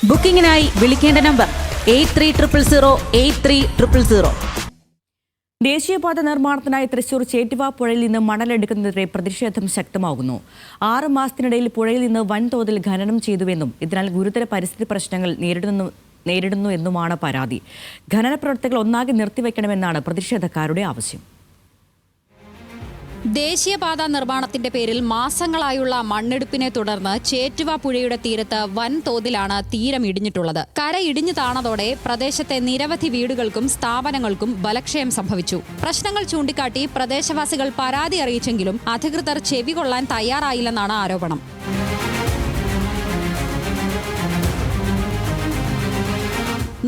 ബുക്കിംഗിനായി വിളിക്കേണ്ട നമ്പർ 8300083000. ദേശീയപാത നിർമ്മാണത്തിനായി തൃശൂർ ചേറ്റുവ പുഴയിൽ നിന്ന് മണലെടുക്കുന്നതിനെതിരെ പ്രതിഷേധം ശക്തമാകുന്നു. 6 മാസത്തിനിടയിൽ പുഴയിൽ നിന്ന് വൻതോതിൽ ഖനനം ചെയ്തുവെന്നും ഇതിനാൽ ഗുരുതര പരിസ്ഥിതി പ്രശ്നങ്ങൾ നേരിടുന്നു എന്നുമാണ് പരാതി. ഖനന പ്രവർത്തികൾ ഒന്നാകെ നിർത്തിവെക്കണമെന്നാണ് പ്രതിഷേധക്കാരുടെ ആവശ്യം. ദേശീയപാത നിർമ്മാണത്തിന്റെ പേരിൽ മാസങ്ങളായുള്ള മണ്ണെടുപ്പിനെ തുടർന്ന് ചേറ്റുവ പുഴയുടെ തീരത്ത് വൻതോതിലാണ് തീരം ഇടിഞ്ഞിട്ടുള്ളത്. കര ഇടിഞ്ഞു താണതോടെ പ്രദേശത്തെ നിരവധി വീടുകൾക്കും സ്ഥാപനങ്ങൾക്കും ബലക്ഷയം സംഭവിച്ചു. പ്രശ്നങ്ങൾ ചൂണ്ടിക്കാട്ടി പ്രദേശവാസികൾ പരാതി അറിയിച്ചെങ്കിലും അധികൃതർ ചെവികൊള്ളാൻ തയ്യാറായില്ലെന്നാണ് ആരോപണം.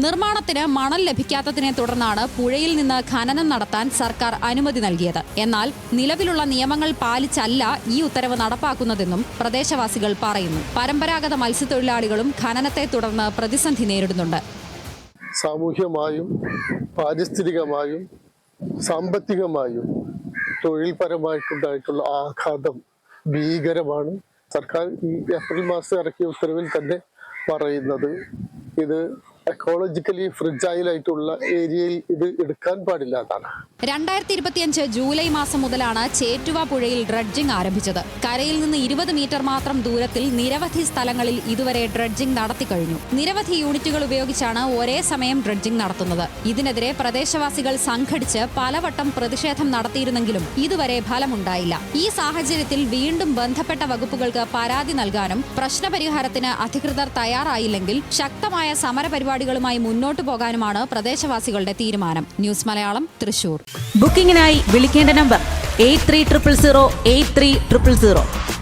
നിർമ്മാണത്തിന് മണൽ ലഭിക്കാത്തതിനെ തുടർന്നാണ് പുഴയിൽ നിന്ന് ഖനനം നടത്താൻ സർക്കാർ അനുമതി നൽകിയത്. എന്നാൽ നിലവിലുള്ള നിയമങ്ങൾ പാലിച്ചല്ല ഈ ഉത്തരവ് നടപ്പാക്കുന്നതെന്നും പ്രദേശവാസികൾ പറയുന്നു. പരമ്പരാഗത മത്സ്യത്തൊഴിലാളികളും ഖനനത്തെ തുടർന്ന് പ്രതിസന്ധി നേരിടുന്നുണ്ട്. സാമൂഹ്യമായും പാരിസ്ഥിതികമായും സാമ്പത്തികമായും തൊഴിൽപരമായിട്ടുണ്ടായിട്ടുള്ള ആഘാതം ഭീകരമാണ്. സർക്കാർ ഈ ഏപ്രിൽ മാസം ഇറക്കിയ ഉത്തരവിൽ തന്നെ പറയുന്നത് ഇത് എക്കോളജിക്കലി ഫ്രിജൈൽ ആയിട്ടുള്ള ഏരിയയിൽ ഇത് എടുക്കാൻ പാടില്ല എന്നാണ്. 2025 ജൂലൈ മാസം മുതലാണ് ചേറ്റുവ പുഴയിൽ ഡ്രഡ്ജിംഗ് ആരംഭിച്ചത്. കരയിൽ നിന്ന് 20 മീറ്റർ മാത്രം ദൂരത്തിൽ നിരവധി സ്ഥലങ്ങളിൽ ഇതുവരെ ഡ്രഡ്ജിംഗ് നടത്തിക്കഴിഞ്ഞു. നിരവധി യൂണിറ്റുകൾ ഉപയോഗിച്ചാണ് ഒരേ സമയം ഡ്രഡ്ജിംഗ് നടത്തുന്നത്. ഇതിനെതിരെ പ്രദേശവാസികൾ സംഘടിച്ച് പലവട്ടം പ്രതിഷേധം നടത്തിയിരുന്നെങ്കിലും ഇതുവരെ ഫലമുണ്ടായില്ല. ഈ സാഹചര്യത്തിൽ വീണ്ടും ബന്ധപ്പെട്ട വകുപ്പുകൾക്ക് പരാതി നൽകാനും പ്രശ്നപരിഹാരത്തിന് അധികൃതർ തയ്യാറായില്ലെങ്കിൽ ശക്തമായ സമരപരിപാടികളുമായി മുന്നോട്ടു പോകാനുമാണ് പ്രദേശവാസികളുടെ തീരുമാനം. ന്യൂസ് മലയാളം, തൃശൂർ. ബുക്കിംഗിനായി വിളിക്കേണ്ട നമ്പർ 8300083000.